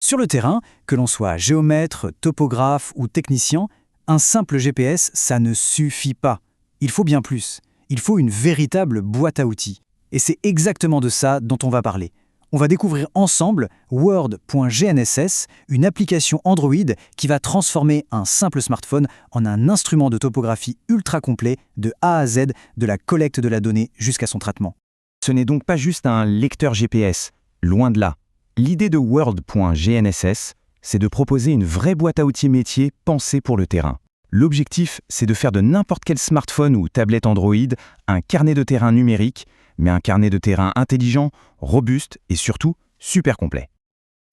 Sur le terrain, que l'on soit géomètre, topographe ou technicien, un simple GPS, ça ne suffit pas. Il faut bien plus. Il faut une véritable boîte à outils. Et c'est exactement de ça dont on va parler. On va découvrir ensemble World.GNSS, une application Android qui va transformer un simple smartphone en un instrument de topographie ultra complet de A à Z, de la collecte de la donnée jusqu'à son traitement. Ce n'est donc pas juste un lecteur GPS, loin de là. L'idée de World.GNSS, c'est de proposer une vraie boîte à outils métier pensée pour le terrain. L'objectif, c'est de faire de n'importe quel smartphone ou tablette Android un carnet de terrain numérique, mais un carnet de terrain intelligent, robuste et surtout super complet.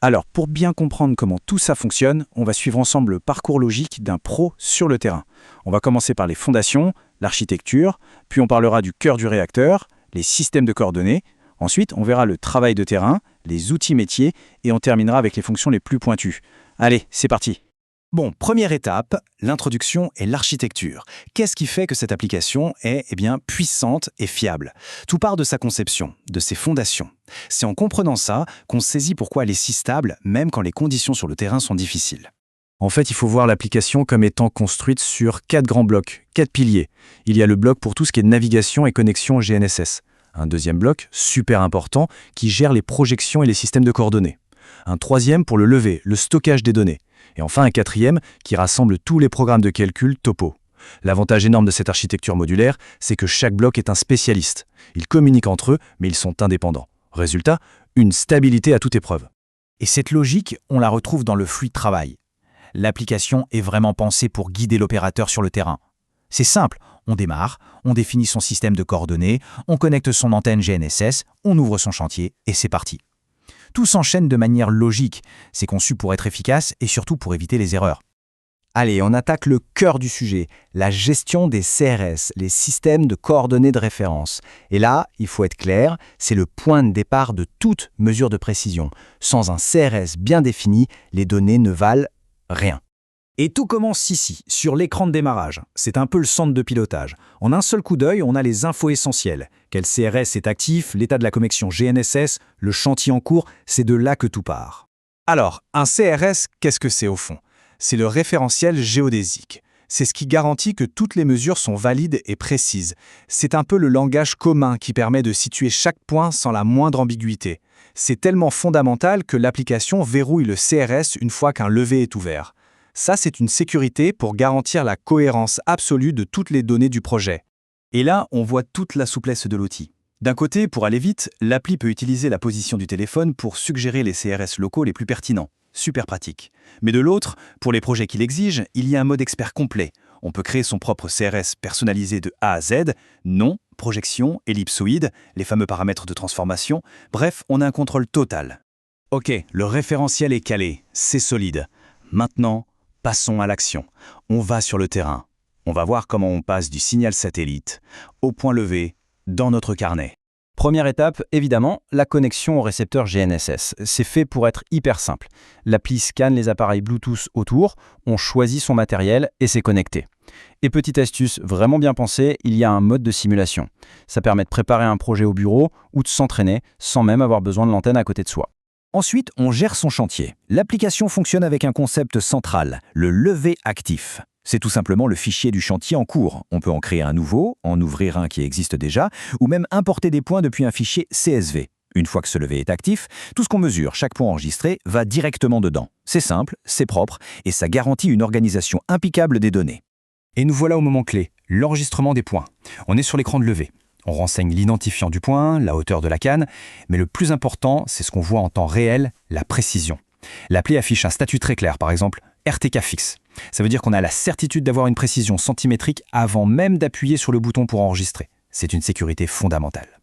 Alors, pour bien comprendre comment tout ça fonctionne, on va suivre ensemble le parcours logique d'un pro sur le terrain. On va commencer par les fondations, l'architecture, puis on parlera du cœur du réacteur, les systèmes de coordonnées. Ensuite, on verra le travail de terrain, les outils métiers, et on terminera avec les fonctions les plus pointues. Allez, c'est parti! Bon, première étape, l'introduction et l'architecture. Qu'est-ce qui fait que cette application est puissante et fiable? Tout part de sa conception, de ses fondations. C'est en comprenant ça qu'on saisit pourquoi elle est si stable, même quand les conditions sur le terrain sont difficiles. En fait, il faut voir l'application comme étant construite sur 4 grands blocs, 4 piliers. Il y a le bloc pour tout ce qui est navigation et connexion GNSS. Un deuxième bloc, super important, qui gère les projections et les systèmes de coordonnées. Un troisième pour le lever, le stockage des données. Et enfin un quatrième qui rassemble tous les programmes de calcul topo. L'avantage énorme de cette architecture modulaire, c'est que chaque bloc est un spécialiste. Ils communiquent entre eux, mais ils sont indépendants. Résultat, une stabilité à toute épreuve. Et cette logique, on la retrouve dans le flux de travail. L'application est vraiment pensée pour guider l'opérateur sur le terrain. C'est simple, on démarre, on définit son système de coordonnées, on connecte son antenne GNSS, on ouvre son chantier et c'est parti. Tout s'enchaîne de manière logique, c'est conçu pour être efficace et surtout pour éviter les erreurs. Allez, on attaque le cœur du sujet, la gestion des CRS, les systèmes de coordonnées de référence. Et là, il faut être clair, c'est le point de départ de toute mesure de précision. Sans un CRS bien défini, les données ne valent rien. Et tout commence ici, sur l'écran de démarrage. C'est un peu le centre de pilotage. En un seul coup d'œil, on a les infos essentielles. Quel CRS est actif, l'état de la connexion GNSS, le chantier en cours, c'est de là que tout part. Alors, un CRS, qu'est-ce que c'est au fond? C'est le référentiel géodésique. C'est ce qui garantit que toutes les mesures sont valides et précises. C'est un peu le langage commun qui permet de situer chaque point sans la moindre ambiguïté. C'est tellement fondamental que l'application verrouille le CRS une fois qu'un levé est ouvert. Ça, c'est une sécurité pour garantir la cohérence absolue de toutes les données du projet. Et là, on voit toute la souplesse de l'outil. D'un côté, pour aller vite, l'appli peut utiliser la position du téléphone pour suggérer les CRS locaux les plus pertinents. Super pratique. Mais de l'autre, pour les projets qui l'exigent, il y a un mode expert complet. On peut créer son propre CRS personnalisé de A à Z, nom, projection, ellipsoïde, les fameux paramètres de transformation. Bref, on a un contrôle total. Ok, le référentiel est calé, c'est solide. Maintenant, passons à l'action. On va sur le terrain. On va voir comment on passe du signal satellite au point levé dans notre carnet. Première étape, évidemment, la connexion au récepteur GNSS. C'est fait pour être hyper simple. L'appli scanne les appareils Bluetooth autour, on choisit son matériel et c'est connecté. Et petite astuce vraiment bien pensée, il y a un mode de simulation. Ça permet de préparer un projet au bureau ou de s'entraîner sans même avoir besoin de l'antenne à côté de soi. Ensuite, on gère son chantier. L'application fonctionne avec un concept central, le levé actif. C'est tout simplement le fichier du chantier en cours. On peut en créer un nouveau, en ouvrir un qui existe déjà, ou même importer des points depuis un fichier CSV. Une fois que ce levé est actif, tout ce qu'on mesure, chaque point enregistré, va directement dedans. C'est simple, c'est propre, et ça garantit une organisation impeccable des données. Et nous voilà au moment clé, l'enregistrement des points. On est sur l'écran de levée. On renseigne l'identifiant du point, la hauteur de la canne, mais le plus important, c'est ce qu'on voit en temps réel, la précision. L'appli affiche un statut très clair, par exemple RTK fixe. Ça veut dire qu'on a la certitude d'avoir une précision centimétrique avant même d'appuyer sur le bouton pour enregistrer. C'est une sécurité fondamentale.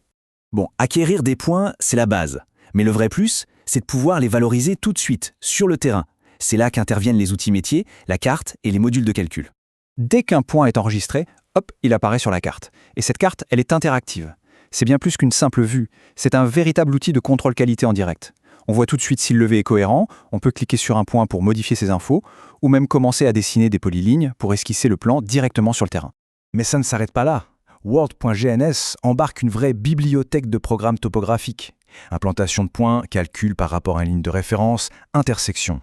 Bon, acquérir des points, c'est la base. Mais le vrai plus, c'est de pouvoir les valoriser tout de suite, sur le terrain. C'est là qu'interviennent les outils métiers, la carte et les modules de calcul. Dès qu'un point est enregistré, hop, il apparaît sur la carte. Et cette carte, elle est interactive. C'est bien plus qu'une simple vue. C'est un véritable outil de contrôle qualité en direct. On voit tout de suite si le levé est cohérent, on peut cliquer sur un point pour modifier ses infos, ou même commencer à dessiner des polylignes pour esquisser le plan directement sur le terrain. Mais ça ne s'arrête pas là. World.GNS embarque une vraie bibliothèque de programmes topographiques. Implantation de points, calcul par rapport à une ligne de référence, intersection.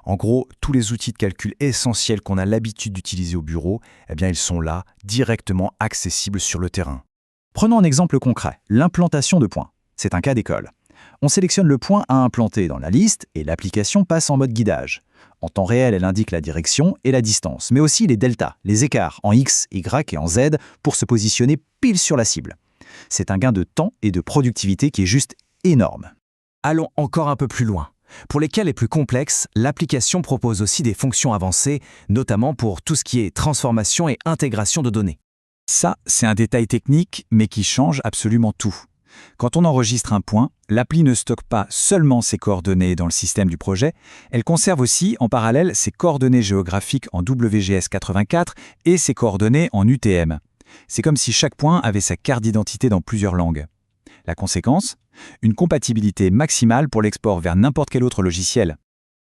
En gros, tous les outils de calcul essentiels qu'on a l'habitude d'utiliser au bureau, eh bien, ils sont là, directement accessibles sur le terrain. Prenons un exemple concret, l'implantation de points. C'est un cas d'école. On sélectionne le point à implanter dans la liste et l'application passe en mode guidage. En temps réel, elle indique la direction et la distance, mais aussi les deltas, les écarts en X, Y et en Z pour se positionner pile sur la cible. C'est un gain de temps et de productivité qui est juste énorme. Allons encore un peu plus loin. Pour les cas les plus complexes, l'application propose aussi des fonctions avancées, notamment pour tout ce qui est transformation et intégration de données. Ça, c'est un détail technique, mais qui change absolument tout. Quand on enregistre un point, l'appli ne stocke pas seulement ses coordonnées dans le système du projet, elle conserve aussi en parallèle ses coordonnées géographiques en WGS84 et ses coordonnées en UTM. C'est comme si chaque point avait sa carte d'identité dans plusieurs langues. La conséquence ? Une compatibilité maximale pour l'export vers n'importe quel autre logiciel.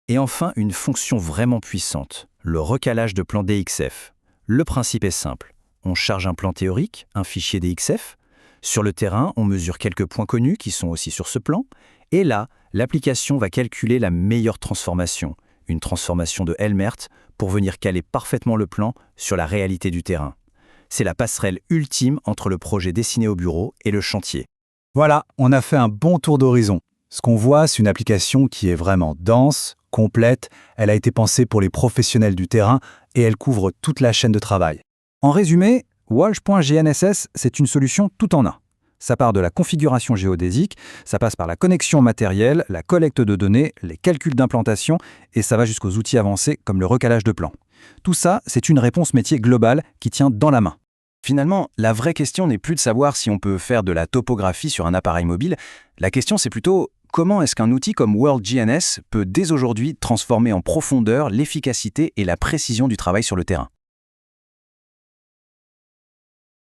Et enfin, une fonction vraiment puissante, le recalage de plan DXF. Le principe est simple. On charge un plan théorique, un fichier DXF. Sur le terrain, on mesure quelques points connus qui sont aussi sur ce plan. Et là, l'application va calculer la meilleure transformation, une transformation de Helmert, pour venir caler parfaitement le plan sur la réalité du terrain. C'est la passerelle ultime entre le projet dessiné au bureau et le chantier. Voilà, on a fait un bon tour d'horizon. Ce qu'on voit, c'est une application qui est vraiment dense, complète, elle a été pensée pour les professionnels du terrain et elle couvre toute la chaîne de travail. En résumé, Walsh.GNSS, c'est une solution tout en un. Ça part de la configuration géodésique, ça passe par la connexion matérielle, la collecte de données, les calculs d'implantation et ça va jusqu'aux outils avancés comme le recalage de plans. Tout ça, c'est une réponse métier globale qui tient dans la main. Finalement, la vraie question n'est plus de savoir si on peut faire de la topographie sur un appareil mobile. La question, c'est plutôt comment est-ce qu'un outil comme WorldGNS peut dès aujourd'hui transformer en profondeur l'efficacité et la précision du travail sur le terrain.